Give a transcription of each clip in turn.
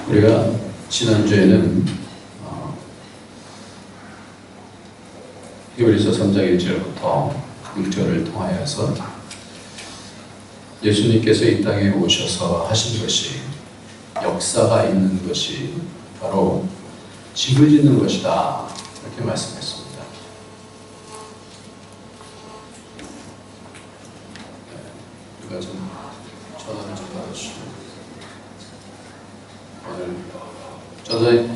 우리가 지난주에는 히브리서 3장 1절부터 6절을 통하여서 예수님께서 이 땅에 오셔서 하신 것이, 역사가 있는 것이 바로 집을 짓는 것이다, 이렇게 말씀했습니다. 누가 좀 전화를 좀 받아주시면. 오늘 전화에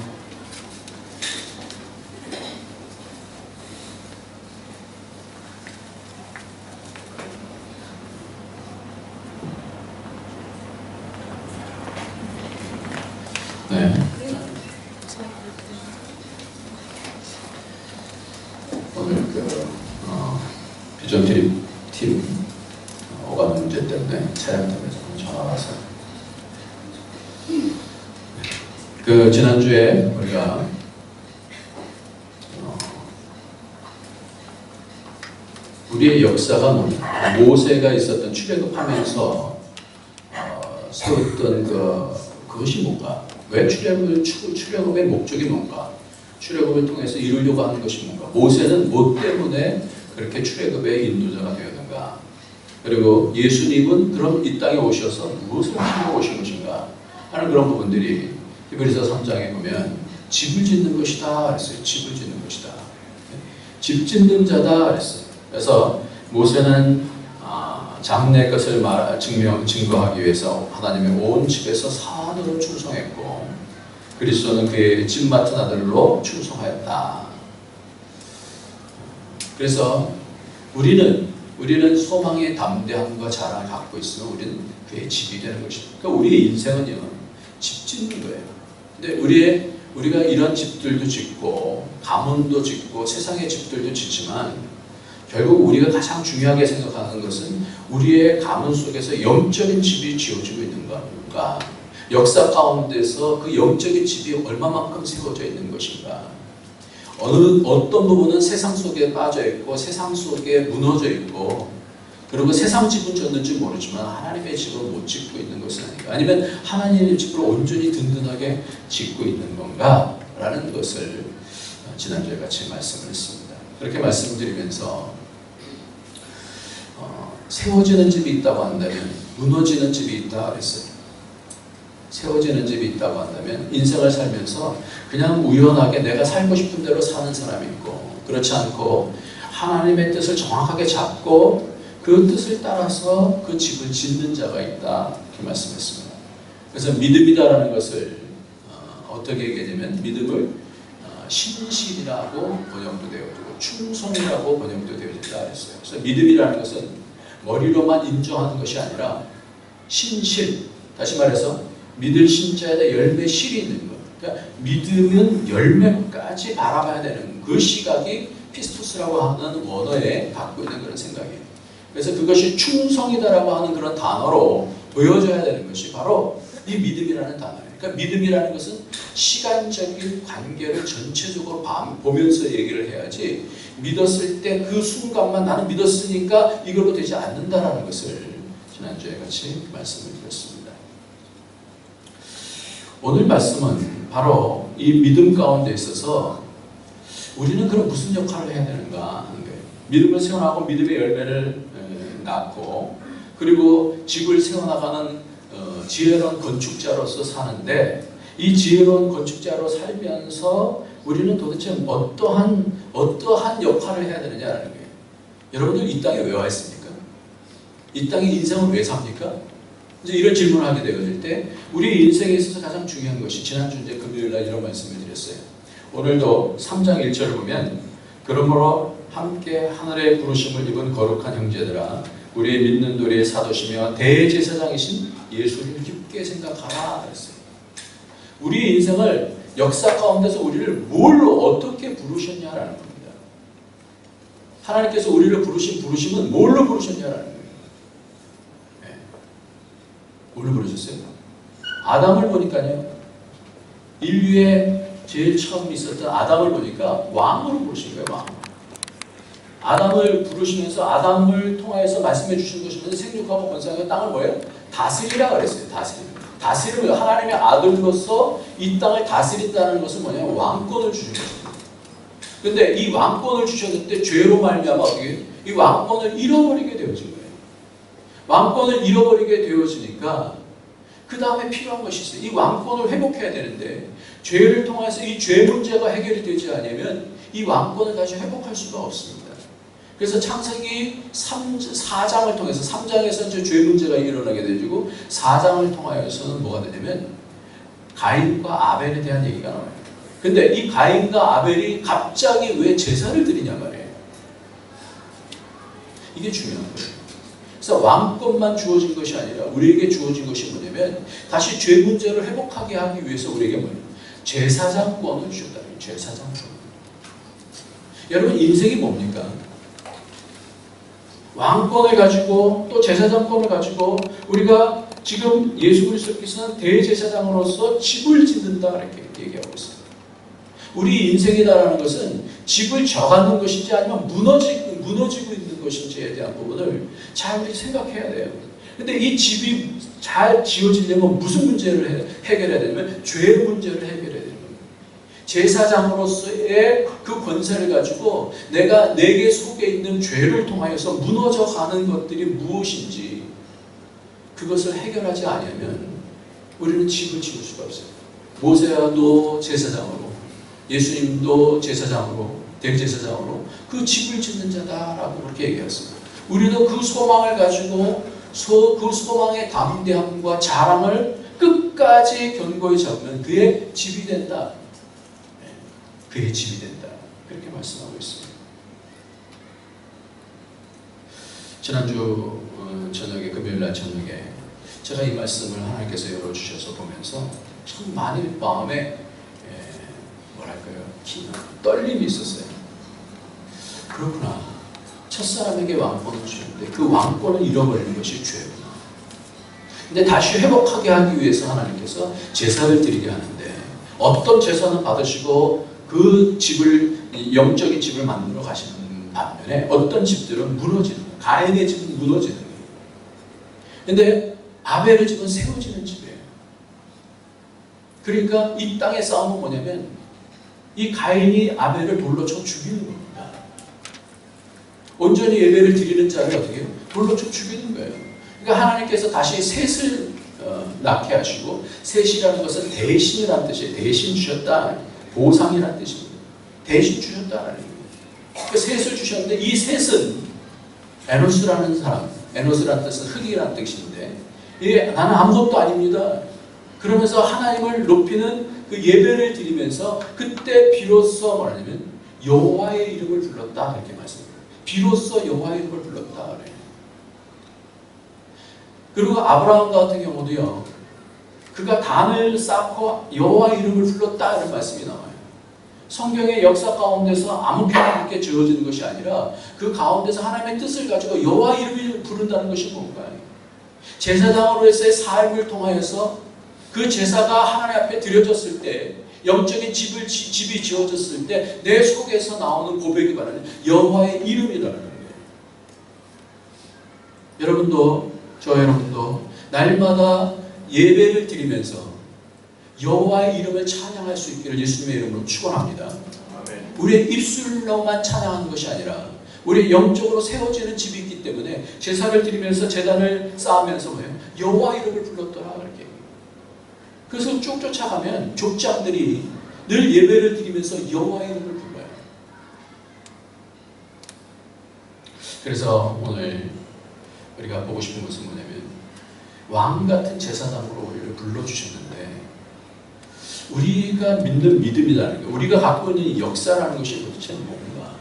오늘 비전 팀 오가는 문제 때문에 차량 때문에 전화 와서 지난주에 우리가 우리의 역사가 뭐냐, 모세가 있었던 출애굽하면서 세웠던 그것이 뭔가, 왜 출애굽의 목적이 뭔가, 출애굽을 통해서 이루려고 하는 것이 뭔가, 모세는 뭐 때문에 그렇게 출애굽의 인도자가 되었는가, 그리고 예수님은 그럼 이 땅에 오셔서 무엇을 하시고 오신 것인가 하는 그런 부분들이 히브리서 3장에 보면 집을 짓는 것이다 그랬어요. 집을 짓는 것이다. 집 짓는 자다 그랬어요. 그래서 모세는 장래 것을 증거하기 위해서 하나님의 온 집에서 사안으로 충성했고, 그리스도는 그의 집 맡은 아들로 충성하였다. 그래서 우리는 소망의 담대함과 자랑을 갖고 있으면 우리는 그의 집이 되는 것입니다. 그러니까 우리의 인생은요, 집 짓는 거예요. 근데 우리가 이런 집들도 짓고 가문도 짓고 세상의 집들도 짓지만, 결국 우리가 가장 중요하게 생각하는 것은 우리의 가문 속에서 영적인 집이 지어지고 있는 건가, 역사 가운데서 그 영적인 집이 얼마만큼 세워져 있는 것인가, 어떤 부분은 세상 속에 빠져 있고 세상 속에 무너져 있고, 그리고 세상 집은 졌는지 모르지만 하나님의 집을 못 짓고 있는 것은 아닌가, 아니면 하나님의 집을 온전히 든든하게 짓고 있는 건가 라는 것을 지난주에 같이 말씀을 했습니다. 그렇게 말씀드리면서 세워지는 집이 있다고 한다면 무너지는 집이 있다 그랬어요. 세워지는 집이 있다고 한다면 인생을 살면서 그냥 우연하게 내가 살고 싶은 대로 사는 사람이 있고, 그렇지 않고 하나님의 뜻을 정확하게 잡고 그 뜻을 따라서 그 집을 짓는 자가 있다, 이렇게 말씀했습니다. 그래서 믿음이라는 것을 어떻게 얘기하냐면, 믿음을 신실이라고 번역도 되어지고 충성이라고 번역도 되어진다 그랬어요. 그래서 믿음이라는 것은 머리로만 인정하는 것이 아니라 신실, 다시 말해서 믿을 신자에다 열매 실이 있는 것. 그러니까 믿음은 열매까지 바라봐야 되는 그 시각이 피스토스라고 하는 원어에 갖고 있는 그런 생각이에요. 그래서 그것이 충성이다라고 하는 그런 단어로 보여져야 되는 것이 바로 이 믿음이라는 단어예요. 그러니까 믿음이라는 것은 시간적인 관계를 전체적으로 보면서 얘기를 해야지, 믿었을 때 그 순간만 나는 믿었으니까 이걸로 되지 않는다라는 것을 지난주에 같이 말씀을 드렸습니다. 오늘 말씀은 바로 이 믿음 가운데 있어서 우리는 그럼 무슨 역할을 해야 되는가 하는 거예요. 믿음을 세워나가고 믿음의 열매를 낳고, 그리고 집을 세워나가는 지혜로운 건축자로서 사는데, 이 지혜로운 건축자로 살면서 우리는 도대체 어떠한 역할을 해야 되느냐라는 거예요. 여러분들 이 땅에 왜 와 있습니까? 이 땅에 인생을 왜 삽니까? 이제 이런 질문을 하게 되어질 때 우리 인생에 있어서 가장 중요한 것이, 지난주 이제 금요일날 이런 말씀을 드렸어요. 오늘도 3장 1절을 보면, 그러므로 함께 하늘의 부르심을 입은 거룩한 형제들아, 우리의 믿는 도리의 사도시며 대제사장이신 예수를 깊게 생각하라 그랬어요. 우리 인생을 역사 가운데서 우리를 뭘로 어떻게 부르셨냐라는 겁니다. 하나님께서 우리를 부르신 부르심은 뭘로 부르셨냐라는 거예요. 네. 뭘로 부르셨어요? 아담을 보니까요, 인류의 제일 처음 있었던 아담을 보니까 왕으로 부르신 거예요. 왕. 아담을 부르시면서 아담을 통하여서 말씀해 주신 것이 생육하고 번성하고 땅을 뭐예요? 다스리라 그랬어요. 다스리는. 다스림을, 하나님의 아들로서 이 땅을 다스린다는 것은 뭐냐면 왕권을 주신 것입니다. 근데 이 왕권을 주셨는데 죄로 말미암아 어떻게 이 왕권을 잃어버리게 되어진 거예요. 왕권을 잃어버리게 되어지니까 그 다음에 필요한 것이 있어요. 이 왕권을 회복해야 되는데 죄를 통해서 이 죄 문제가 해결이 되지 않으면 이 왕권을 다시 회복할 수가 없습니다. 그래서 창세기 4장을 통해서 3장에서 이제 죄 문제가 일어나게 되고 4장을 통하여서는 뭐가 되냐면 가인과 아벨에 대한 얘기가 나와요. 근데 이 가인과 아벨이 갑자기 왜 제사를 드리냐 말이에요. 이게 중요한 거예요. 그래서 왕권만 주어진 것이 아니라 우리에게 주어진 것이 뭐냐면 다시 죄 문제를 회복하게 하기 위해서 우리에게 뭐예요? 제사장권을 주셨다. 제사장권. 여러분 인생이 뭡니까? 왕권을 가지고 또 제사장권을 가지고 우리가 지금 예수 그리스도께서는 대제사장으로서 집을 짓는다 이렇게 얘기하고 있습니다. 우리 인생이다라는 것은 집을 져가는 것인지 아니면 무너지고 있는 것인지에 대한 부분을 잘 우리 생각해야 돼요. 근데 이 집이 잘 지어지려면 무슨 문제를 해결해야 되냐면 죄 문제를 해결해야 되는 거예요. 제사장으로서의 그 권세를 가지고 내가 내게 속에 있는 죄를 통하여서 무너져가는 것들이 무엇인지 그것을 해결하지 않으면 우리는 집을 지을 수가 없어요. 모세야도 제사장으로, 예수님도 제사장으로, 대제사장으로 그 집을 짓는 자다라고 그렇게 얘기했습니다. 우리도 그 소망을 가지고 그 소망의 담대함과 자랑을 끝까지 견고히 잡으면 그의 집이 된다. 그의 집이 된다. 그렇게 말씀하고 있습니다. 지난주 저녁에, 금요일날 저녁에 제가 이 말씀을 하나님께서 열어주셔서 보면서 참 많이 마음에 뭐랄까요? 떨림이 있었어요. 그렇구나. 첫사람에게 왕권을 주는데 그 왕권을 잃어버리는 것이 죄구나. 근데 다시 회복하게 하기 위해서 하나님께서 제사를 드리게 하는데 어떤 제사는 받으시고 그 집을, 영적인 집을 만들어 가시는 반면에 어떤 집들은 무너지는 거예요. 가인의 집은 무너지는 거예요. 근데 아벨의 집은 세워지는 집이에요. 그러니까 이 땅의 싸움은 뭐냐면 이 가인이 아벨을 돌로 쳐 죽이는 겁니다. 온전히 예배를 드리는 자를 어떻게 해요? 돌로 쳐 죽이는 거예요. 그러니까 하나님께서 다시 셋을 낳게 하시고, 셋이라는 것은 대신이라는 뜻이에요. 대신 주셨다. 보상이라는 뜻입니다. 대신 주셨다라는 얘기예요. 그 셋을 주셨는데 이 셋은 에노스라는 사람, 에노스라는 뜻은 흙이라는 뜻인데 나는 아무것도 아닙니다. 그러면서 하나님을 높이는 그 예배를 드리면서 그때 비로소 뭐냐면 여호와의 이름을 불렀다 이렇게 말씀합니다. 비로소 여호와의 이름을 불렀다 그래요. 그리고 아브라함 같은 경우도요. 그가 단을 쌓고 여호와의 이름을 불렀다 이런 말씀이 나와요. 성경의 역사 가운데서 아무렇게나 그렇게 지어지는 것이 아니라 그 가운데서 하나님의 뜻을 가지고 여호와의 이름을 부른다는 것이 뭔가요? 제사장으로서의 삶을 통하여서 그 제사가 하나님 앞에 드려졌을 때 영적인 집이 지어졌을 때 내 속에서 나오는 고백이 말하는 여호와의 이름이라는 거예요. 여러분도 여러분도 날마다 예배를 드리면서 여호와의 이름을 찬양할 수 있기를 예수님의 이름으로 축원합니다. 우리의 입술로만 찬양하는 것이 아니라 우리 영적으로 세워지는 집이 있기 때문에 제사를 드리면서 제단을 쌓으면서 뭐예요? 여호와의 이름을 불렀더라 이렇게. 그래서 쭉 쫓아가면 족장들이 늘 예배를 드리면서 여호와의 이름을 불러요. 그래서 오늘 우리가 보고 싶은 것은 뭐냐면 왕 같은 제사장으로 우리를 불러주셨는데 우리가 믿는 믿음이라는 게 우리가 갖고 있는 역사라는 것이 도대체 뭔가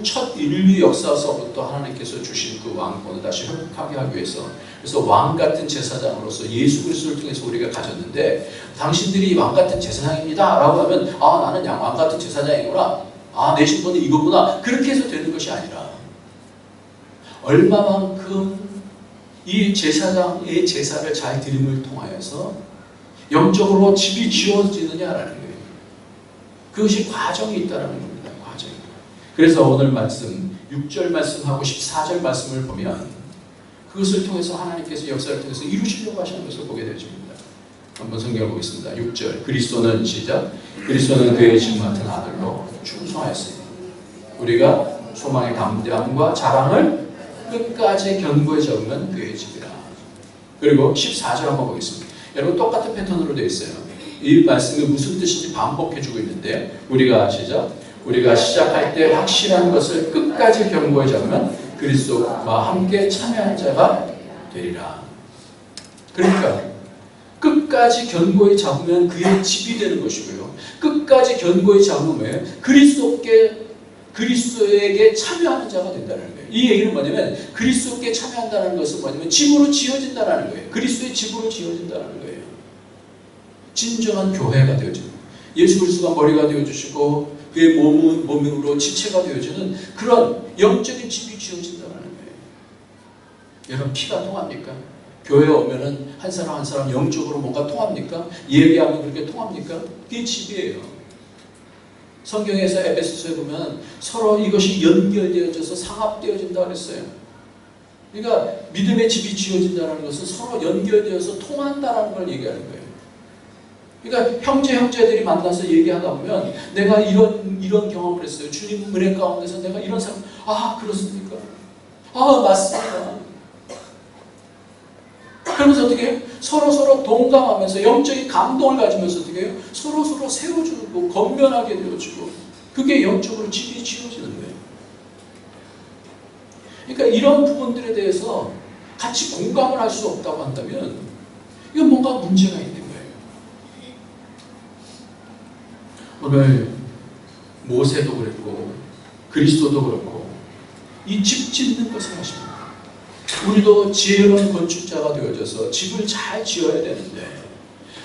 첫 인류 역사서부터 하나님께서 주신 그 왕권을 다시 회복하게 하기 위해서 그래서 왕 같은 제사장으로서 예수 그리스도를 통해서 우리가 가졌는데 당신들이 왕 같은 제사장입니다 라고 하면 아 나는 왕 같은 제사장이구나 아 내 신분은 이거구나 그렇게 해서 되는 것이 아니라 얼마만큼 이 제사장의 제사를 잘 드림을 통하여서 영적으로 집이 지어지느냐라는 거예요. 그것이 과정이 있다는 겁니다. 과정이. 그래서 오늘 말씀 6절 말씀하고 14절 말씀을 보면 그것을 통해서 하나님께서 역사를 통해서 이루시려고 하시는 것을 보게 되어집니다. 한번 성경을 보겠습니다. 6절 그리스도는 시작 그리스도는 그의 집 같은 아들로 충성하였으니 우리가 소망의 담대함과 자랑을 끝까지 견고히 적으면 그의 집이라. 그리고 14절 한번 보겠습니다. 여러분 똑같은 패턴으로 되어 있어요. 이 말씀이 무슨 뜻인지 반복해주고 있는데 우리가 시작 우리가 시작할 때 확실한 것을 끝까지 견고히 잡으면 그리스도와 함께 참여한 자가 되리라. 그러니까 끝까지 견고히 잡으면 그의 집이 되는 것이고요. 끝까지 견고히 잡으면 뭐예요? 그리스도에게 참여하는 자가 된다는 거예요. 이 얘기는 뭐냐면 그리스도께 참여한다는 것은 뭐냐면 집으로 지어진다는 거예요. 그리스도의 집으로 지어진다는 거예요. 진정한 교회가 되어지는 예수 그리스도가 머리가 되어주시고 그의 몸으로 지체가 되어지는 그런 영적인 집이 지어진다는 거예요. 여러분 피가 통합니까? 교회에 오면은 한 사람 한 사람 영적으로 뭔가 통합니까? 얘기하면 그렇게 통합니까? 그게 집이에요. 성경에서 에베소서에 보면 서로 이것이 연결되어져서 상합되어진다 그랬어요. 그러니까 믿음의 집이 지어진다는 것은 서로 연결되어서 통한다는 걸 얘기하는 거예요. 그러니까 형제들이 만나서 얘기하다 보면 내가 이런 경험을 했어요. 주님 은혜 가운데서 내가 이런 사람 그렇습니까? 맞습니다. 그러면서 어떻게 해요? 서로 동감하면서 영적인 감동을 가지면서 어떻게 해요? 서로 세워주고 건면하게 되어주고 그게 영적으로 집이 지어지는 거예요. 그러니까 이런 부분들에 대해서 같이 공감을 할 수 없다고 한다면 이건 뭔가 문제가 있는 거예요. 오늘 모세도 그랬고 그리스도도 그렇고 이 집 짓는 것을 하십니다. 우리도 지혜로운 건축자가 되어져서 집을 잘 지어야 되는데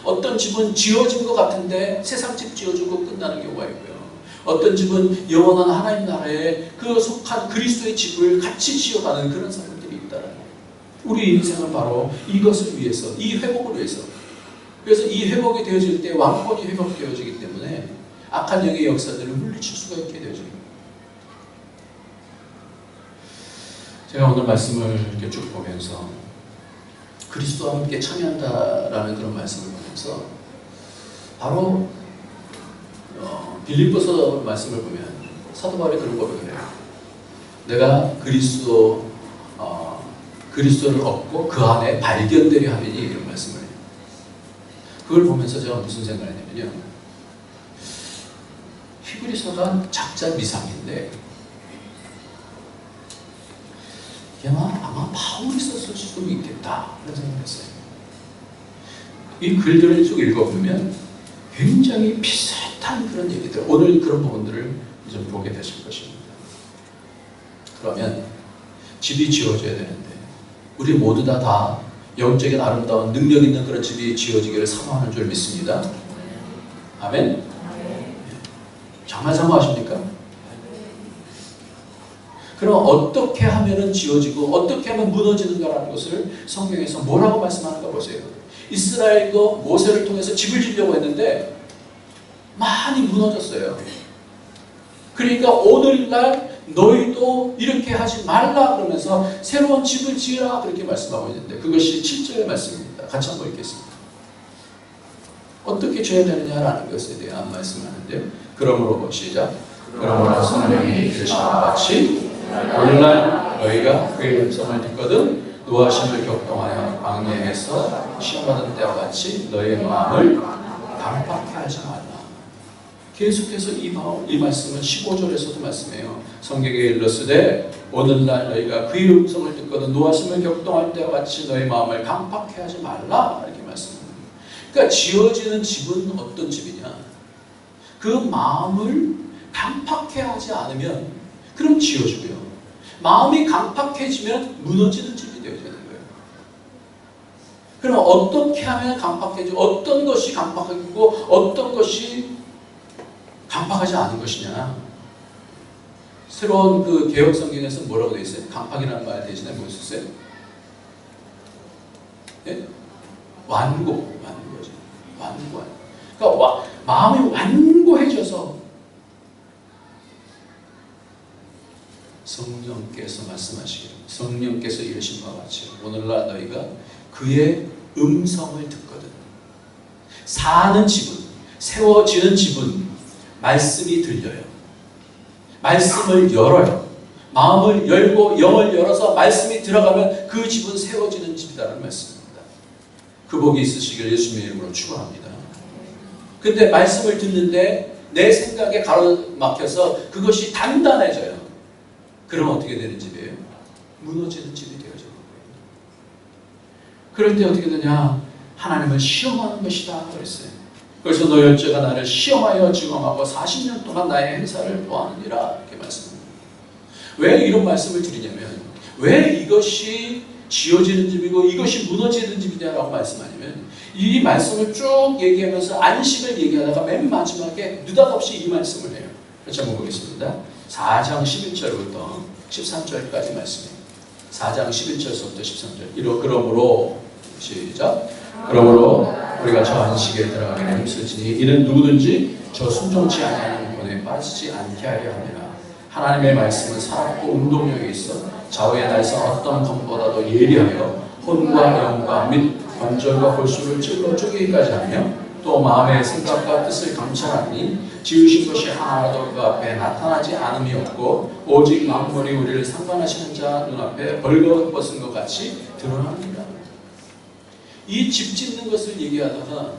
어떤 집은 지어진 것 같은데 세상 집 지어주고 끝나는 경우가 있고요. 어떤 집은 영원한 하나님 나라에 그 속한 그리스도의 집을 같이 지어가는 그런 사람들이 있다는 거예요. 우리 인생은 바로 이것을 위해서 이 회복을 위해서 그래서 이 회복이 되어질 때 왕권이 회복되어지기 때문에 악한 영의 역사들을 물리칠 수가 있게 되어집니다. 제가 오늘 말씀을 이렇게 쭉 보면서 그리스도와 함께 참여한다라는 그런 말씀을 보면서 바로 빌립보서 말씀을 보면 사도 바울이 그런 고백을 해요. 내가 그리스도를 얻고 그 안에 발견되려 하리니 이런 말씀을 해요. 그걸 보면서 제가 무슨 생각을 했냐면요. 히브리서가 작자 미상인데 아마 바울이 썼을 수도 있겠다 그런 생각을 했어요. 이 글들을 쭉 읽어보면 굉장히 비슷한 그런 얘기들, 오늘 그런 부분들을 좀 보게 되실 것입니다. 그러면 집이 지어져야 되는데 우리 모두 다 영적인 아름다운 능력 있는 그런 집이 지어지기를 사모하는 줄 믿습니다. 아멘? 정말 사모하십니까? 그럼 어떻게 하면 지어지고 어떻게 하면 무너지는가라는 것을 성경에서 뭐라고 말씀하는가 보세요. 이스라엘도 모세를 통해서 집을 지으려고 했는데 많이 무너졌어요. 그러니까 오늘날 너희도 이렇게 하지 말라 그러면서 새로운 집을 지으라 그렇게 말씀하고 있는데 그것이 7절의 말씀입니다. 같이 한번 읽겠습니다. 어떻게 지어야 되느냐라는 것에 대한 말씀하는데 그러므로 시작. 그러므로 성령이 이르시는 같이 오늘날 너희가 그의 음성을 듣거든 노하심을 격동하여 광야에서 시험받은 때와 같이 너희의 마음을 강팍해 하지 말라. 계속해서 이 말씀은 15절에서도 말씀해요. 성경에 일렀으되 오늘날 너희가 그의 음성을 듣거든 노하심을 격동할 때와 같이 너희 마음을 강팍해 하지 말라 이렇게 말씀합니다. 그러니까 지어지는 집은 어떤 집이냐? 그 마음을 강팍해 하지 않으면 그럼 지어지고요. 마음이 강팍해지면 무너지는 집이 되어야 되는 거예요. 그럼 어떻게 하면 강팍해지고 어떤 것이 강팍하고 어떤 것이 강팍하지 않은 것이냐? 새로운 그 개혁 성경에서 뭐라고 되어 있어요? 강팍이라는 말 대신에 뭐 있었어요? 네? 완고죠. 완고. 그러니까 마음이 완고해져서 성령께서 말씀하시기를 성령께서 이르신 바와 같이 오늘날 너희가 그의 음성을 듣거든. 사는 집은, 세워지는 집은 말씀이 들려요. 말씀을 열어요. 마음을 열고 영을 열어서 말씀이 들어가면 그 집은 세워지는 집이라는 말씀입니다. 그 복이 있으시길 예수님의 이름으로 축원합니다. 근데 말씀을 듣는데 내 생각에 가로막혀서 그것이 단단해져요. 그러면 어떻게 되는 집이에요? 무너지는 집이 되어지는 거예요. 그럴 때 어떻게 되냐? 하나님을 시험하는 것이다 그랬어요. 그래서 너 열째가 나를 시험하여 증언하고 40년 동안 나의 행사를 보았느니라 이렇게 말씀합니다. 왜 이런 말씀을 드리냐면 왜 이것이 지어지는 집이고 이것이 무너지는 집이냐라고 말씀하냐면 이 말씀을 쭉 얘기하면서 안식을 얘기하다가 맨 마지막에 느닷없이 이 말씀을 해요. 같이 한번 보겠습니다. 4장 11절부터 13절까지 말씀이에요. 4장 11절부터 13절. 그러므로 시작. 그러므로 우리가 저 안식에 들어가게 힘쓰지니 이는 누구든지 저 순종치 아니하는 본에 빠지지 않게 하려 함이라. 하나님의 말씀은 살았고 운동력이 있어 좌우의 날선 어떤 검보다도 예리하여 혼과 영과 및 관절과 골수를 찔러 쪼개기까지 하며 또 마음의 생각과 뜻을 감찰하니 지으신 것이 하나도 그 앞에 나타나지 않음이 없고 오직 만물이 우리를 상관하시는 자 눈앞에 벌거벗은 것 같이 드러납니다. 이 집 짓는 것을 얘기하다가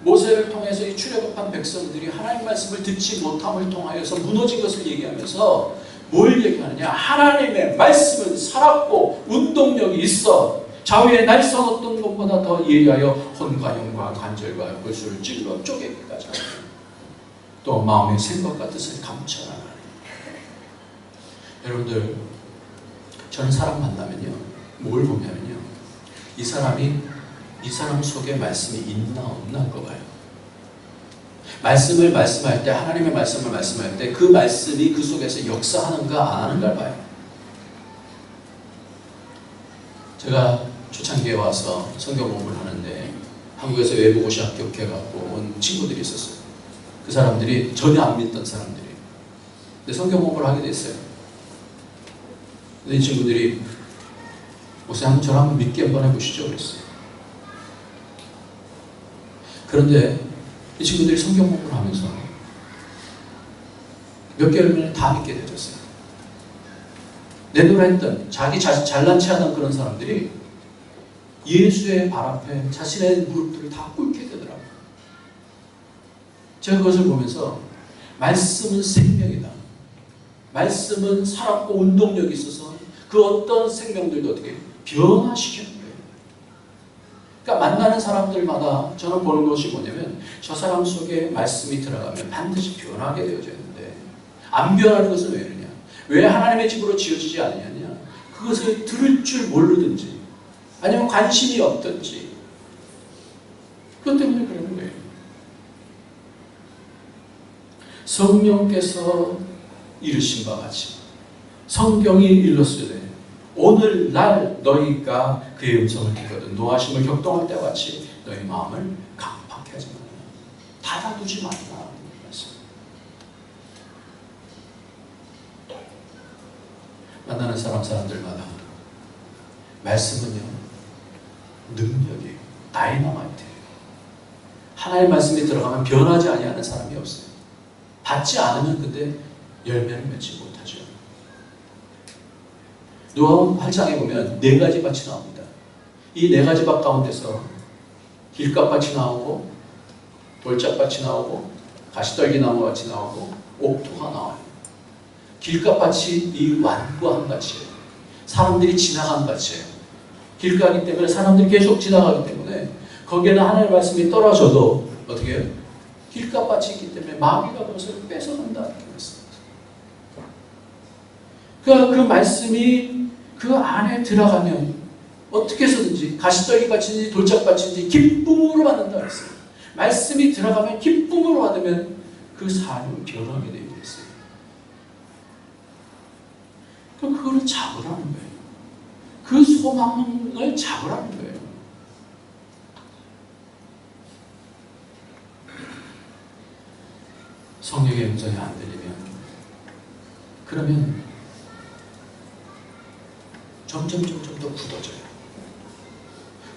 모세를 통해서 이 출애굽한 백성들이 하나님 말씀을 듣지 못함을 통하여서 무너진 것을 얘기하면서 뭘 얘기하느냐? 하나님의 말씀은 살았고 운동력이 있어 좌우의 날선 어떤 것보다 더 예리하여 혼과 영과 관절과 골수를 찔러 쪼개기까지 하며 또 마음의 생각과 뜻을 감찰하라. 여러분들 저는 사람 만나면요 뭘 보냐면요 이 사람 속에 말씀이 있나 없나 그거 봐요. 말씀을 말씀할 때 하나님의 말씀을 말씀할 때 그 말씀이 그 속에서 역사하는가 안 하는가를 봐요. 제가 초창기에 와서 성경 공부를 하는데 한국에서 외부고시 합격해갖고 온 친구들이 있었어요. 그 사람들이 전혀 안 믿던 사람들이. 근데 성경 공부를 하게 됐어요. 근데 이 친구들이 목사님 저를 한번 믿게 한번 해보시죠 그랬어요. 그런데 이 친구들이 성경 공부를 하면서 몇 개월 만에 다 믿게 되었어요. 내노라 했던 자기 잘난 체 하던 그런 사람들이 예수의 발 앞에 자신의 무릎들을 다 꿇게 되더라고요. 제가 그것을 보면서 말씀은 생명이다. 말씀은 살았고 운동력이 있어서 그 어떤 생명들도 어떻게 변화시키는 거예요. 그러니까 만나는 사람들마다 저는 보는 것이 뭐냐면 저 사람 속에 말씀이 들어가면 반드시 변하게 되어져 있는데 안 변하는 것은 왜 그러냐? 왜 하나님의 집으로 지어지지 않느냐? 그것을 들을 줄 모르든지 아니면 관심이 없든지 그것 때문에 그러는 거예요. 성령께서 이르신 바 같이 성경이 일렀으되 오늘날 너희가 그의 음성을 듣거든 노하심을 격동할 때와 같이 너희 마음을 강팍해 하지 말라. 닫아두지 말라. 만나는 사람들마다 말씀은요 능력이에요. 다이너마이트예요. 하나님의 말씀이 들어가면 변하지 아니하는 사람이 없어요. 받지 않으면 근데 열매를 맺지 못하죠. 누가복음 8장에 보면 4가지 밭이 나옵니다. 이 4가지 밭 가운데서 길값밭이 나오고 돌짝밭이 나오고 가시떨기나무 밭이 나오고 옥토가 나와요. 길값밭이 이 완고한 밭이에요. 사람들이 지나간 밭이에요. 길가기 때문에 사람들이 계속 지나가기 때문에 거기에는 하나님의 말씀이 떨어져도 어떻게 해요? 길값밭이 있기 때문에 마귀가 그것을 뺏어간다 이렇게 말씀합니다. 그러니까 그 말씀이 그 안에 들어가면 어떻게 해서든지 가시떨기밭인지 돌짝밭인지 기쁨으로 받는다 그랬어요. 말씀이 들어가면 기쁨으로 받으면 그 삶은 변하게 되어 있어요. 그럼 그거를 잡으라는 거예요. 그 소망을 잡으라는 거예요. 성령의 음성이 안 들리면 그러면 점점 더 굳어져요.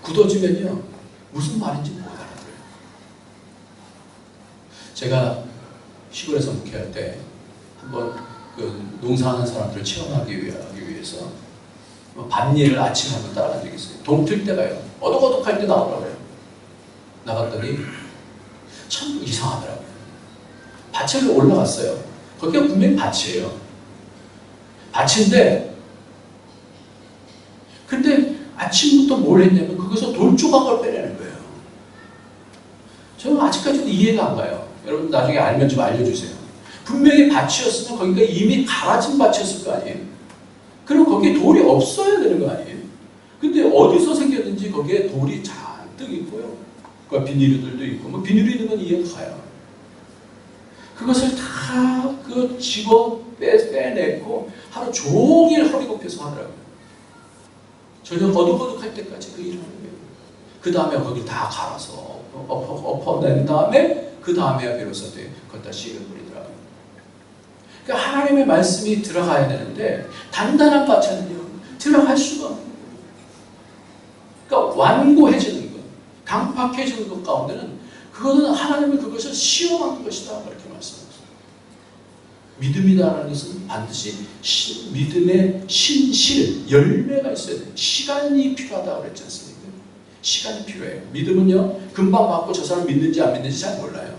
굳어지면요 무슨 말인지 못 알아들어요. 제가 시골에서 목회할 때 한번 그 농사하는 사람들을 체험하기 위해서 밭일을 아침에 한번 따라간 적이 있어요. 동틀 때가요. 어둑어둑할 때 나오더라고요. 나갔더니 참 이상하더라고요. 밭에 올라갔어요. 거기가 분명히 밭이에요. 밭인데 근데 아침부터 뭘 했냐면 거기서 돌 조각을 빼내는 거예요. 저는 아직까지도 이해가 안 가요. 여러분 나중에 알면 좀 알려주세요. 분명히 밭이었으면 거기가 이미 갈아진 밭이었을 거 아니에요. 그럼 거기에 돌이 없어야 되는 거 아니에요. 근데 어디서 생겼는지 거기에 돌이 잔뜩 있고요. 그 비닐들도 있고 뭐 비닐이 있는 건 이해가 가요. 그것을 다 그 집어 빼내고 하루 종일 허리 굽혀서 하더라고요. 저녁 어둑어둑할 때까지 그 일을 하는 거예요. 그 다음에 거기 다 갈아서 엎어낸 다음에 그 다음에 비로소 거기다 씨를 뿌리더라고요. 그러니까 하나님의 말씀이 들어가야 되는데 단단한 밭에는요 들어갈 수가 없는 거예요. 그러니까 완고해지는 것, 강팍해지는 것 가운데는 그거는 하나님이 그것을 시험한 것이다 그렇게 말씀하셨어요. 믿음이라는 것은 반드시 믿음의 신실, 열매가 있어야 돼요. 시간이 필요하다고 그랬지 않습니까? 시간이 필요해요. 믿음은요 금방 받고 저 사람 믿는지 안 믿는지 잘 몰라요.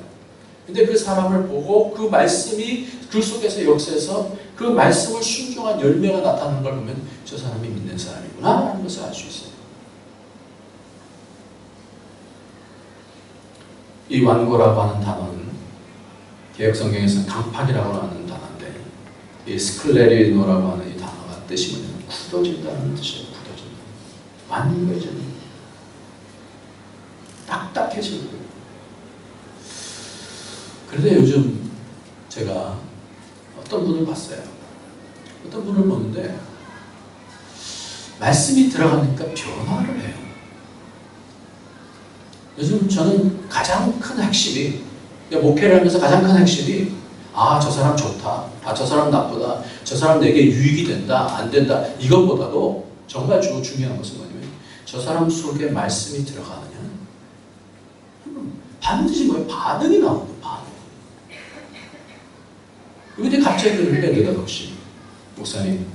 근데 그 사람을 보고 그 말씀이 그 속에서 역사해서 그 말씀을 순종한 열매가 나타나는 걸 보면 저 사람이 믿는 사람이구나 하는 것을 알 수 있어요. 이 완고라고 하는 단어는 개혁성경에서는 강팍이라고 하는 단어인데 이 스클레리노라고 하는 이 단어가 뜻이 뭐냐면 굳어진다는 뜻이에요. 굳어진다. 완고해지는 거예요. 딱딱해지는 거예요. 그런데 요즘 제가 어떤 분을 봤어요. 어떤 분을 보는데 말씀이 들어가니까 변화를 해요. 요즘 저는 가장 큰 핵심이 목회를 하면서 가장 큰 핵심이 저 사람 좋다, 저 사람 나쁘다, 저 사람 내게 유익이 된다, 안 된다 이것보다도 정말 중요한 것은 뭐냐면 저 사람 속에 말씀이 들어가느냐 반드시 반응이 나오는 반응. 근데 갑자기 그러는데 느닷없이 목사님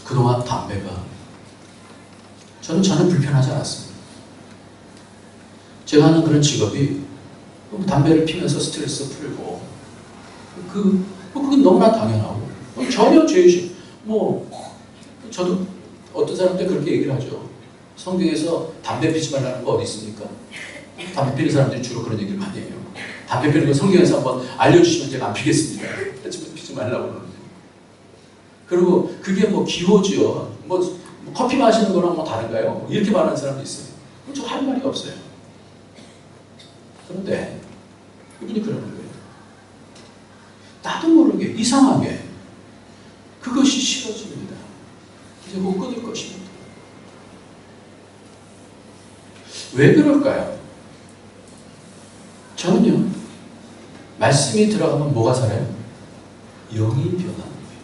그동안 담배가 저는 전혀 불편하지 않았습니다. 제가 하는 그런 직업이 담배를 피면서 스트레스 풀고 그건 너무나 당연하고 전혀 죄의식 저도 어떤 사람들 그렇게 얘기를 하죠. 성경에서 담배 피지 말라는 거 어디 있습니까? 담배 피는 사람들이 주로 그런 얘기를 많이 해요. 담배 피는 거 성경에서 한번 알려주시면 제가 안 피겠습니다. 하지만 피지 말라고 그러는데 그리고 그게 기호지요. 커피 마시는 거랑 다른가요? 이렇게 말하는 사람도 있어요. 저 할 말이 없어요. 그런데 이분이 그러는 거예요. 나도 모르게 이상하게 그것이 싫어집니다. 이제 못 끊을 것입니다. 왜 그럴까요? 저는요 말씀이 들어가면 뭐가 살아요? 영이 변하는 거예요.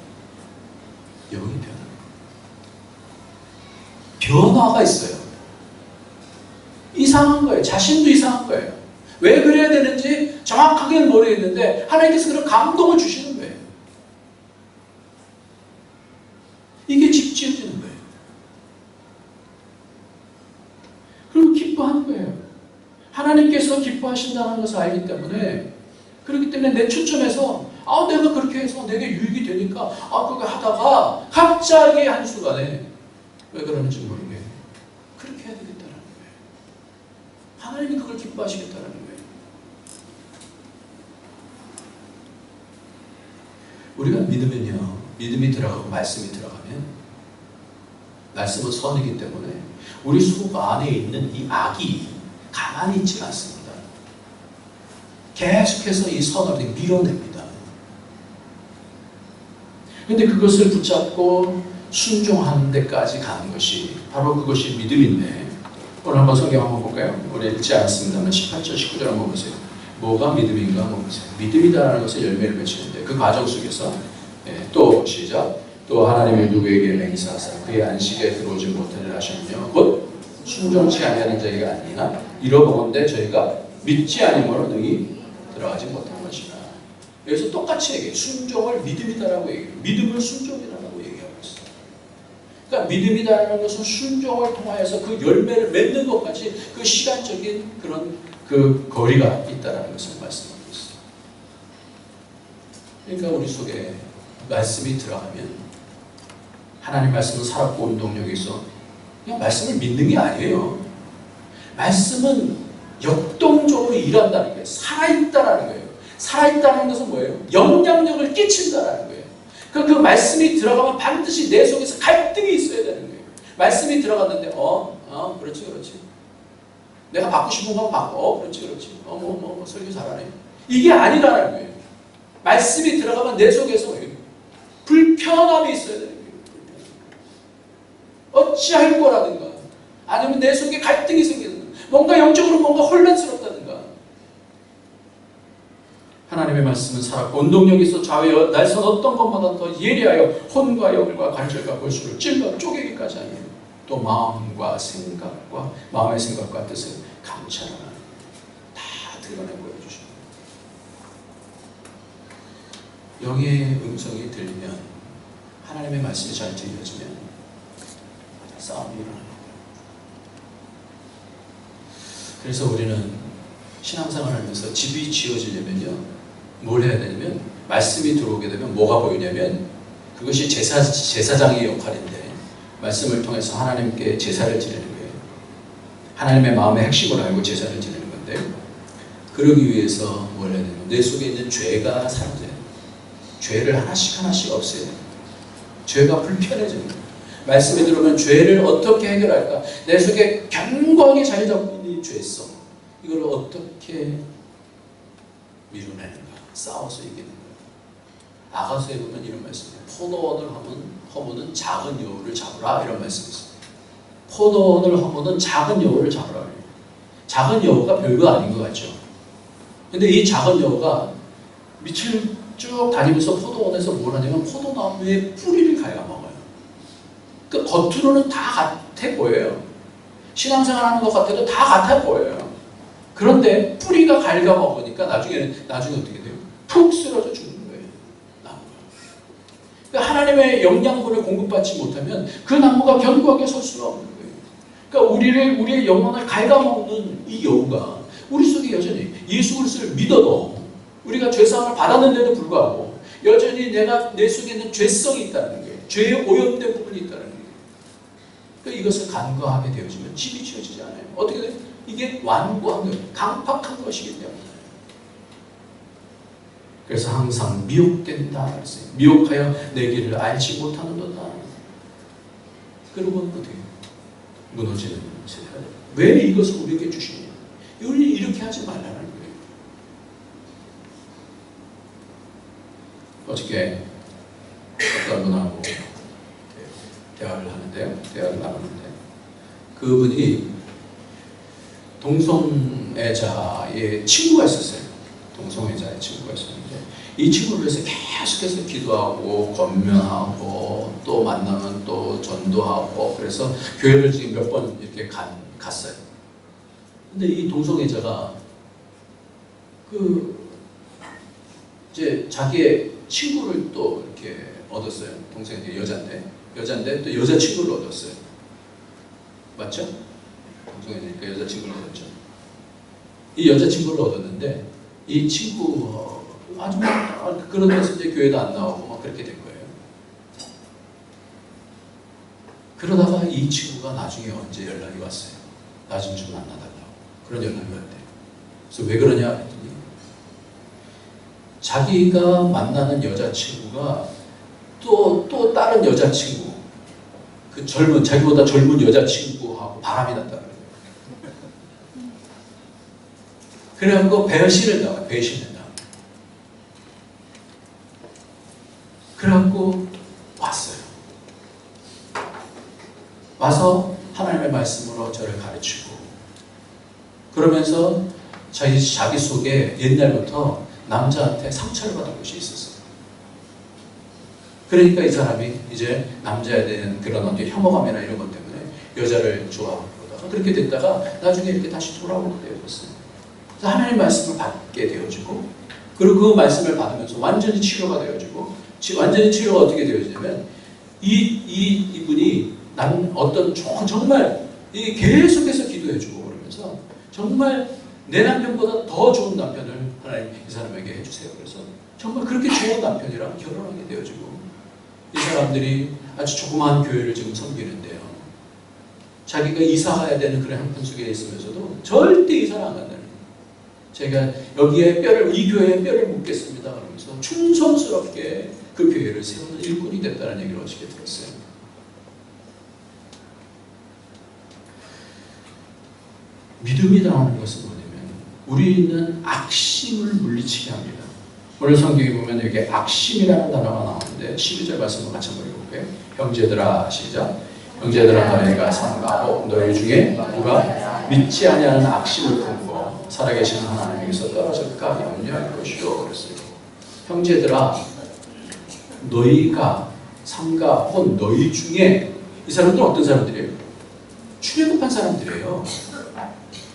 영이 변하는 거예요. 변화가 있어요. 이상한 거예요. 자신도 이상한 거예요. 왜 그래야 되는지 정확하게는 모르겠는데 하나님께서 그런 감동을 주시는 거예요. 이게 집 지어지는 거예요. 그리고 기뻐하는 거예요. 하나님께서 기뻐하신다는 것을 알기 때문에 그렇기 때문에 내 초점에서 내가 그렇게 해서 내게 유익이 되니까 그거 하다가 갑자기 한순간에 왜 그러는지 모르게 그렇게 해야 되겠다는 거예요. 하나님이 그걸 기뻐하시겠다는 거예요. 우리가 믿으면요 믿음이 들어가고 말씀이 들어가면 말씀은 선이기 때문에 우리 속 안에 있는 이 악이 가만히 있지 않습니다. 계속해서 이 선을 밀어냅니다. 그런데 그것을 붙잡고 순종하는 데까지 가는 것이 바로 그것이 믿음인데 오늘 한번 성경 한번 볼까요? 우리 읽지 않았습니다만 18절 19절 한번 보세요. 뭐가 믿음인가 한번 보세요. 믿음이다라는 것을 열매를 맺히는데 그 과정 속에서 또 시작 또 하나님이 누구에게 맹세하사 그의 안식에 들어오지 못하리라 하셨며 곧 순종치 아니하는 자에게 아니나 이러보건대 저희가 믿지 아니므로 능히 들어가지 못한 것이라. 여기서 똑같이 얘기해요. 순종을 믿음이다라고 얘기해요. 믿음을 순종이라고 얘기하고 있어요. 그러니까 믿음이라는 것은 순종을 통하여서 그 열매를 맺는 것까지 그 시간적인 그런 그 거리가 있다라는 것을 말씀하고 있어요. 그러니까 우리 속에 말씀이 들어가면 하나님 말씀은 살았고 운동력이 있어. 그냥 말씀을 믿는 게 아니에요. 말씀은 역동적으로 일한다는 거예요. 살아있다라는 거예요. 살아있다는 것은 뭐예요? 영향력을 끼친다라는 거예요. 그 말씀이 들어가면 반드시 내 속에서 갈등이 있어야 되는 거예요. 말씀이 들어갔는데 그렇지 그렇지. 내가 받고 싶은 거 받고 그렇지 그렇지. 설교 잘하네. 이게 아니라는 거예요. 말씀이 들어가면 내 속에서 불편함이 있어야 되는 거예요. 어찌할 거라든가 아니면 내 속에 갈등이 생기는 뭔가 영적으로 뭔가 혼란스럽다든가. 하나님의 말씀은 살았고 운동력이 있어 좌우에 날선 어떤 것보다 더 예리하여 혼과 영과 관절과 골수를 찔러 쪼개기까지 하며 또 마음의 생각과 뜻을 감찰하는 다 드러내 보여주십니다. 영의 음성이 들리면 하나님의 말씀이 잘 들려지면 싸움이 일어나는 거예요. 그래서 우리는 신앙생활을 하면서 집이 지어지려면요 뭘 해야 되냐면 말씀이 들어오게 되면 뭐가 보이냐면 그것이 제사장의 역할인데 말씀을 통해서 하나님께 제사를 드리는 거예요. 하나님의 마음의 핵심을 알고 제사를 드리는 건데 그러기 위해서 뭘 해야 되냐면 내 속에 있는 죄가 사라져야 돼요. 죄를 하나씩 없애야 돼요. 죄가 불편해지는 거예요. 말씀에 들어오면 죄를 어떻게 해결할까? 내 속에 견고하게 자리 잡고 있는 이 죄성 이걸 어떻게 밀어내는가? 싸워서 이기는 거예요. 아가서에 보면 이런 말씀이에요. 포도원을 허무는 작은 여우를 잡으라 이런 말씀이 있어요. 포도원을 허무는 작은 여우를 잡으라. 작은 여우가 별거 아닌 것 같죠. 근데 이 작은 여우가 밑을 쭉 다니면서 포도원에서 뭘 하냐면 포도나무의 뿌리를 갉아먹어요. 그 겉으로는 다 같아 보여요. 신앙생활 하는 것 같아도 다 같아 보여요. 그런데 뿌리가 갉아먹으니까 나중에 어떻게 돼요? 푹 쓰러져 죽는 거예요. 나무가. 그러니까 하나님의 영양분을 공급받지 못하면 그 나무가 견고하게 설 수가 없는 거예요. 그러니까 우리의 영혼을 갉아먹는 이 여우가 우리 속에 여전히 예수 그리스도를 믿어도 우리가 죄사함을 받았는데도 불구하고 여전히 내 속에 있는 죄성이 있다는 거예요. 죄에 오염된 부분이 있다는 거예요. 그러니까 이것을 간과하게 되어지면 집이 지어지지 않아요. 어떻게 돼요? 이게 완고한 거예요. 강팍한 것이기 때문에. 그래서 항상 미혹된다 그랬어요. 미혹하여 내 길을 알지 못하는도다. 그러면 어떻게 무너지는 세대가 돼요. 왜 이것을 우리에게 주시냐? 우리는 이렇게 하지 말라는 거예요. 어저께 어떤 분하고 대화를 나누는데 그분이 동성애자의 친구가 있었어요. 동성애자의 친구가 있었는데 이 친구를 위해서 계속해서 기도하고 권면하고 또 만나면 또 전도하고 그래서 교회를 지금 몇 번 이렇게 갔어요. 근데 이 동성애자가 이제 자기의 친구를 또 이렇게 얻었어요. 동생이 여자인데 또 여자친구를 얻었어요. 맞죠? 동성애자니까 여자친구를 얻었죠. 이 여자친구를 얻었는데 이 친구 아주 그런 데서 이제 교회도 안 나오고 막 그렇게 된 거예요. 그러다가 이 친구가 나중에 언제 연락이 왔어요. 나 좀 만나달라고. 그런 연락이 왔대요. 그래서 왜 그러냐 했더니 자기가 만나는 여자친구가 또 다른 여자친구 자기보다 젊은 여자친구하고 바람이 났다는 거예요. 그래갖고 배신을 당한. 그래갖고 왔어요. 와서 하나님의 말씀으로 저를 가르치고 그러면서 자기 속에 옛날부터 남자한테 상처를 받은 것이 있었어요. 그러니까 이 사람이 이제 남자에 대한 그런 어떤 혐오감이나 이런 것 때문에 여자를 좋아하고 그러다가 그렇게 됐다가 나중에 이렇게 다시 돌아오게 되어졌어요. 그래서 하나님의 말씀을 받게 되어지고 그리고 그 말씀을 받으면서 완전히 치료가 되어지고 완전히 치료가 어떻게 되어지냐면 이분이 나는 어떤 정말 계속해서 기도해주고 그러면서 정말 내 남편보다 더 좋은 남편을 하나님 이 사람에게 해주세요. 그래서 정말 그렇게 좋은 남편이랑 결혼하게 되어지고 이 사람들이 아주 조그마한 교회를 지금 섬기는데요. 자기가 이사 가야 되는 그런 형편 속에 있으면서도 절대 이사를 안 간다는 거예요. 제가 여기에 이 교회에 뼈를 묻겠습니다. 그러면서 충성스럽게 그 교회를 세우는 일꾼이 됐다는 얘기를 어저께 들었어요. 믿음이라는 것은 뭐냐면 우리는 악심을 물리치게 합니다. 오늘 성경에 보면 여기 악심이라는 단어가 나오는데 12절 말씀을 같이 한번 읽어볼게요. 형제들아 시작. 형제들아 너희가 삼가하고 너희 중에 누가 믿지 아니하는 악심을 품고 살아계신 하나님에게서 떨어질까 염려할 것이요 그랬어요. 형제들아 너희가 삼가 혹은 너희 중에 이 사람들은 어떤 사람들이에요? 출애굽한 사람들이에요.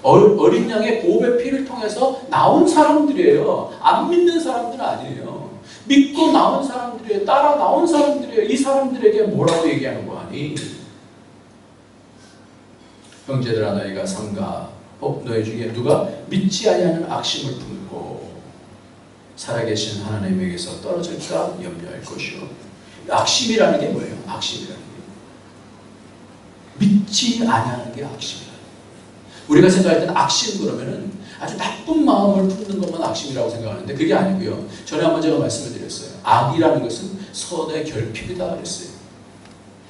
어린 양의 보배 피를 통해서 나온 사람들이에요. 안 믿는 사람들은 아니에요. 믿고 나온 사람들이에요. 따라 나온 사람들이에요. 이 사람들에게 뭐라고 얘기하는 거 아니? 형제들아 너희가 삼가 너희 중에 누가 믿지 아니하는 악심을 품고 살아계신 하나님에게서 떨어질까 염려할 것이요. 악심이라는 게 뭐예요? 악심이라는 게 믿지 아니하는 게 악심이에요. 우리가 생각할 때는 악심 그러면은 아주 나쁜 마음을 품는 것만 악심이라고 생각하는데 그게 아니고요. 전에 한번 제가 말씀을 드렸어요. 악이라는 것은 선의 결핍이다 그랬어요.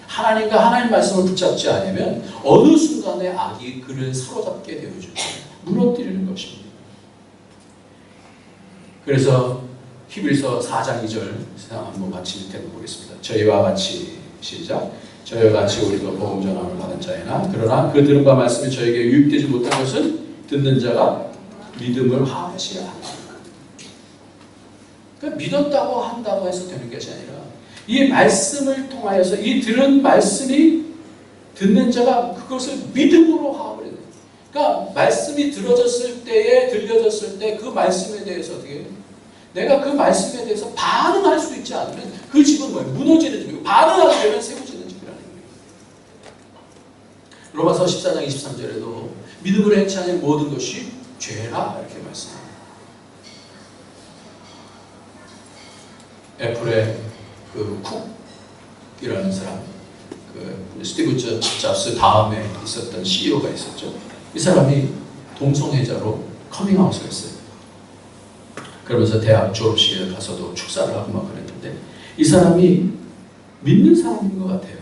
하나님과 하나님 말씀을 붙잡지 않으면 어느 순간에 악이 그를 사로잡게 되어주고 무너뜨리는 것입니다. 그래서 히브리서 4장 2절 한번 같이 밑에 보겠습니다. 저희와 같이 시작. 저희와 같이 우리도 복음 전함을 받은 자이나 그러나 그 들음과 말씀이 저에게 유입되지 못한 것은 듣는 자가 믿음을 하지 않아. 그러니까 믿었다고 한다고 해서 되는 것이 아니라 이 말씀을 통하여서 이 들은 말씀이 듣는 자가 그것을 믿음으로 하게 돼요. 그러니까 말씀이 들어졌을 때에 들려졌을 때 그 말씀에 대해서 어떻게 해요? 내가 그 말씀에 대해서 반응할 수 있지 않으면 그 집은 뭐예요? 무너지는 집이고 반응하게 되면 세워지는 집이라는 거예요. 로마서 14장 23절에도 믿음으로 행치 않은 모든 것이 죄라 이렇게 말씀합니다. 애플의 그 쿡이라는 사람, 그 스티브 잡스 다음에 있었던 CEO가 있었죠. 이 사람이 동성애자로 커밍아웃을 했어요. 그러면서 대학 졸업식에 가서도 축사를 하고 막 그랬는데 이 사람이 믿는 사람인 것 같아요.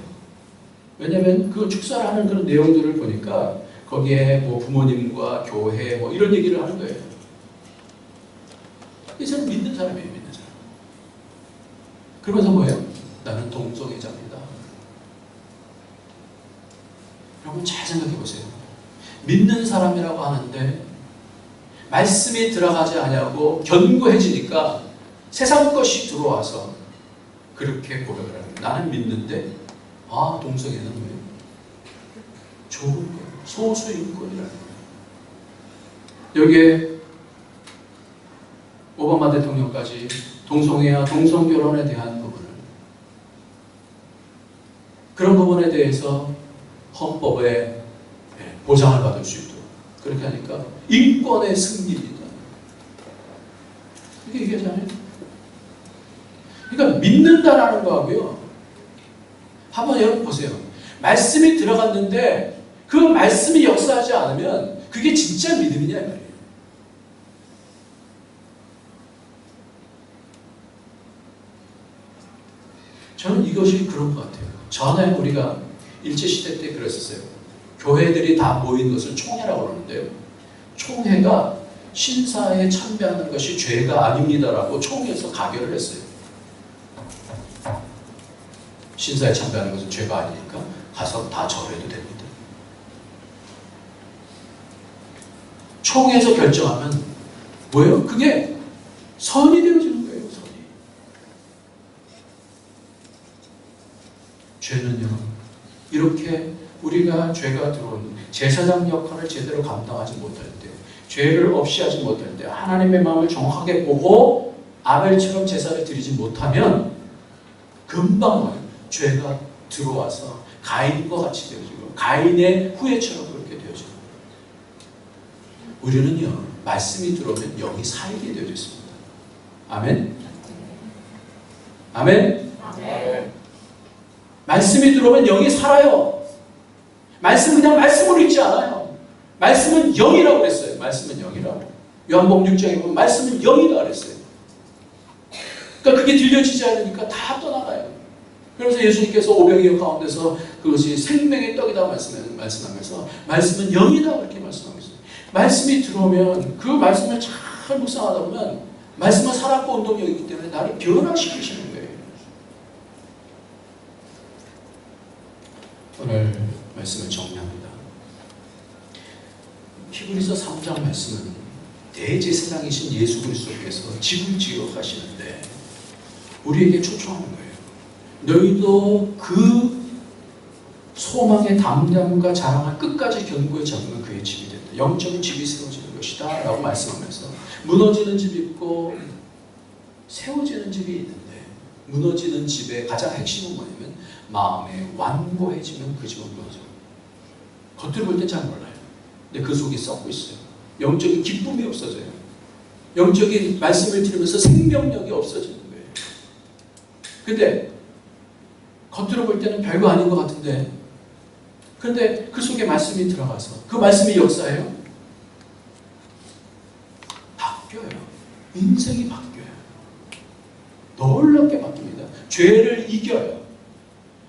왜냐하면 그 축사를 하는 그런 내용들을 보니까 거기에 뭐 부모님과 교회 뭐 이런 얘기를 하는 거예요. 이 사람 믿는 사람이에요, 믿는 사람. 그러면서 뭐예요? 나는 동성애자입니다. 여러분 잘 생각해 보세요. 믿는 사람이라고 하는데 말씀이 들어가지 않냐고 견고해지니까 세상 것이 들어와서 그렇게 고백을 합니다. 나는 믿는데 동성애는 뭐예요? 좋은 거, 소수인권이라는 거예요. 여기에 오바마 대통령까지 동성애와 동성결혼에 대한 부분을 그런 부분에 대해서 헌법에 보장을 받을 수 있도록 그렇게 하니까 인권의 승리입니다. 이렇게 얘기하잖아요. 그러니까 믿는다라는 거하고요. 한번 여러분 보세요. 말씀이 들어갔는데 그 말씀이 역사하지 않으면 그게 진짜 믿음이냐 이 말이에요. 저는 이것이 그런 것 같아요. 전에 우리가 일제시대 때 그랬었어요. 교회들이 다 모인 것을 총회라고 그러는데요. 총회가 신사에 참배하는 것이 죄가 아닙니다라고 총회에서 가결을 했어요. 신사에 참배하는 것은 죄가 아니니까 가서 다 절해도 됩니다. 총회에서 결정하면 뭐예요? 그게 선이 되어지는 거예요. 선이. 죄는요, 이렇게 우리가 죄가 들어온 제사장 역할을 제대로 감당하지 못할 때, 죄를 없이 하지 못할 때, 하나님의 마음을 정확하게 보고 아벨처럼 제사를 드리지 못하면 금방 죄가 들어와서 가인과 같이 되어지고 가인의 후예처럼 그렇게 되어져요. 우리는요, 말씀이 들어오면 영이 살게 되어져 있습니다. 아멘? 아멘? 아멘. 말씀이 들어오면 영이 살아요. 말씀은 그냥 말씀으로 있지 않아요. 말씀은 영이라고 그랬어요. 말씀은 영이라고. 요한복음 6장에 보면 말씀은 영이다 그랬어요. 그러니까 그게 들려지지 않으니까 다 떠나가요. 그래서 예수님께서 오병이어 가운데서 그것이 생명의 떡이다 말씀하면서 말씀은 영이다 그렇게 말씀하고 있어요. 말씀이 들어오면 그 말씀을 잘 묵상하다 보면 말씀은 살았고 운동력이기 때문에 나를 변화시키시는 거예요. 오늘 말씀을 정리합니다. 히브리서 3장 말씀은 대제사장이신 예수 그리스도께서 지구를 지어가시는데 우리에게 초청하는 거예요. 너희도 그 소망의 담담과 자랑을 끝까지 견고히 잡으면 그의 집이 된다. 영적인 집이 세워지는 것이다 라고 말씀하면서 무너지는 집이 있고 세워지는 집이 있는데 무너지는 집의 가장 핵심은 뭐냐면 마음에 완고해지면 그 집은 무너져요. 겉으로 볼 때 잘 몰라요. 근데 그 속이 썩고 있어요. 영적인 기쁨이 없어져요. 영적인 말씀을 들으면서 생명력이 없어지는 거예요. 근데 겉으로 볼 때는 별거 아닌 것 같은데 그런데 그 속에 말씀이 들어가서 그 말씀이 역사예요. 바뀌어요. 인생이 바뀌어요. 놀랍게 바뀝니다. 죄를 이겨요.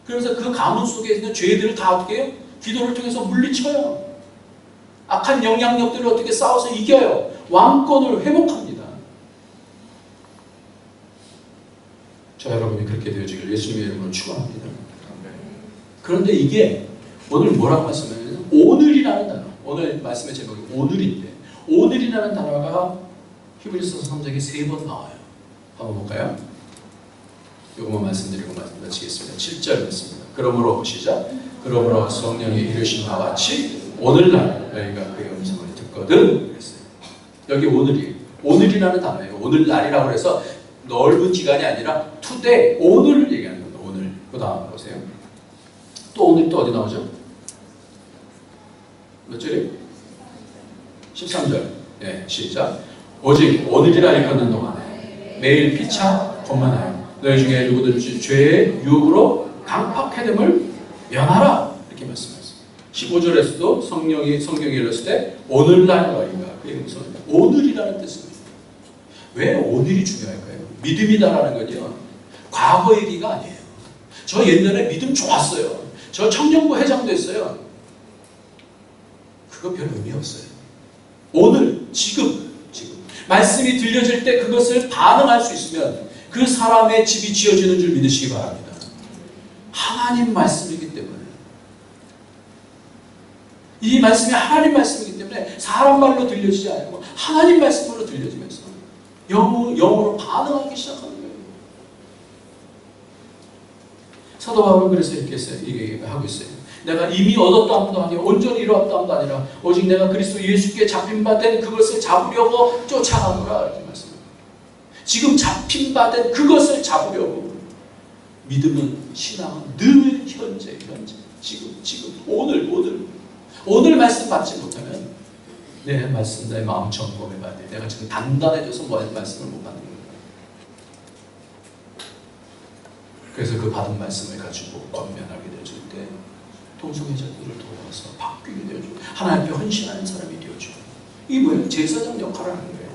그래서 그 가문 속에 있는 죄들을 다 어떻게 해요? 기도를 통해서 물리쳐요. 악한 영향력들을 어떻게 싸워서 이겨요. 왕권을 회복합니다. 저 여러분이 그렇게 되어지길 예수님의 이름으로 축원합니다. 그런데 이게 오늘 뭐라고 말씀하냐면 오늘이라는 단어, 오늘 말씀의 제목이 오늘인데 오늘이라는 단어가 히브리서 3장에 3번 나와요. 한번 볼까요? 요것만 말씀드리고 마치겠습니다. 7절 말씀입니다. 그러므로 시작. 그러므로 성령이 이르신 바와 같이 오늘날 너희가 그의 음성을 듣거든 그랬어요. 여기 오늘이 오늘이라는 단어예요. 오늘날이라고 해서 넓은 기간이 아니라 today, 오늘을 얘기하는 겁니다. 오늘. 그 다음 보세요. 또 오늘 또 어디 나오죠? 몇 절이에요? 13절. 네, 시작. 오직 오늘이라 일컫는 동안에 매일 피차 권만하여 너희 중에 누구든지 죄의 유혹으로 강팍해됨을 면하라 이렇게 말씀하셨어요. 15절에서도 성경이 읽었을 때 오늘날 너희가 그게 무슨 오늘이라는 뜻입니다. 왜 오늘이 중요할까요? 믿음이다라는 건요 과거 얘기가 아니에요. 저 옛날에 믿음 좋았어요. 저 청년부 회장도 했어요. 그거 별 의미 없어요. 오늘 지금 말씀이 들려질 때 그것을 반응할 수 있으면 그 사람의 집이 지어지는 줄 믿으시기 바랍니다. 하나님 말씀이기 때문에 이 말씀이 하나님 말씀이기 때문에 사람 말로 들려지지 않고 하나님 말씀으로 들려지면서 영으로 반응하기 시작하는 거예요. 사도 바울은 그래서 이렇게 하고 있어요. 내가 이미 얻었다함도 아니라 온전히 이루었다함도 아니라 오직 내가 그리스도 예수께 잡힌 바 된 그것을 잡으려고 쫓아가노라 이렇게 말씀합니다. 지금 잡힌 바 된 그것을 잡으려고 믿음은 신앙은 늘 현재 지금 오늘 말씀 받지 못하면 내 말씀 내 마음 점검해 봐야 돼. 내가 지금 단단해져서 말씀을 못 받는 거예요. 그래서 그 받은 말씀을 가지고 권면하게 되어줄 때 동성애자들을 도와서 바뀌게 되어주고 하나님 앞에 헌신하는 사람이 되어주고 이게 뭐예요? 제사장 역할을 하는 거예요.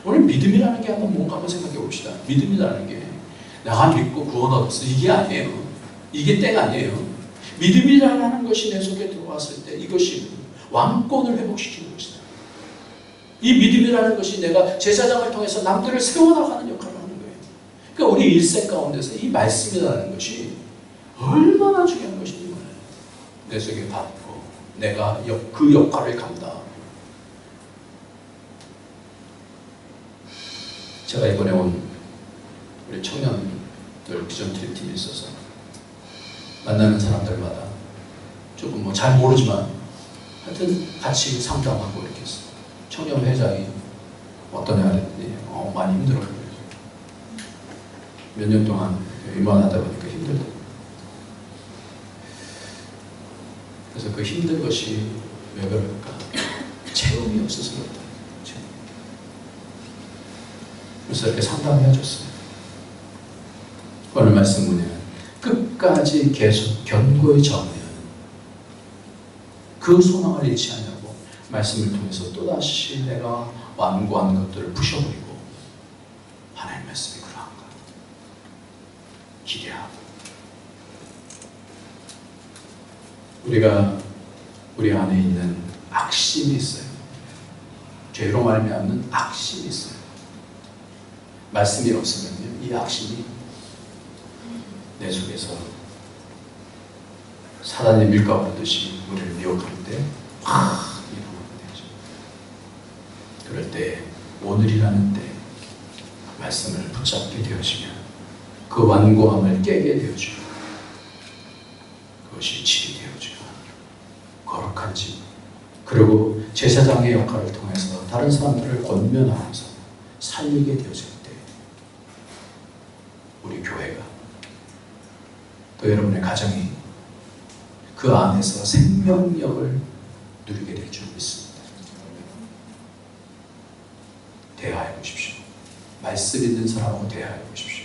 오늘 믿음이라는 게 한번 생각해 봅시다. 믿음이라는 게 내가 믿고 구원 얻었어 이게 아니에요. 이게 때가 아니에요. 믿음이라는 것이 내 속에 들어왔을 때 이것이 왕권을 회복시키는 것이다. 이 믿음이라는 것이 내가 제사장을 통해서 남들을 세워나가는 역할을 하는 거예요. 그러니까 우리 일생 가운데서 이 말씀이라는 것이 얼마나 중요한 것인지 몰라요. 내 속에 받고 내가 그 역할을 감당하고 제가 이번에 온 우리 청년들 비전 트립 팀에 있어서 만나는 사람들마다 조금 뭐 잘 모르지만 하여튼 같이 상담하고 이렇게 했어요. 청년 회장이 어떠냐 그랬더니 많이 힘들어요. 몇 년 동안 임원하다 보니까 힘들다. 그래서 그 힘든 것이 왜 그럴까? 체험이 없어서 그렇다. 그래서 이렇게 상담을 해줬어요. 오늘 말씀 뭐냐면 끝까지 계속 견고히 정하면 그 소망을 잃지 않냐고 말씀을 통해서 또다시 내가 완고한 것들을 부셔버리고 하나님 말씀이 그러한가 기대하고 우리가 우리 안에 있는 악심이 있어요. 죄로 말미암는 악심이 있어요. 말씀이 없으면 이 악심이 내 속에서 사단의 밀가루 하듯이 우리를 미혹하는데 확 일어나게 되죠. 그럴 때 오늘이라는 때 말씀을 붙잡게 되어지면 그 완고함을 깨게 되어지고 그것이 집이 되어지고 거룩한 집 그리고 제사장의 역할을 통해서 다른 사람들을 권면하면서 살리게 되어질 때 우리 교회가 또 여러분의 가정이 그 안에서 생명력을 누리게 될 줄 믿습니다. 대하여 보십시오. 말씀 있는 사람하고 대하여 보십시오.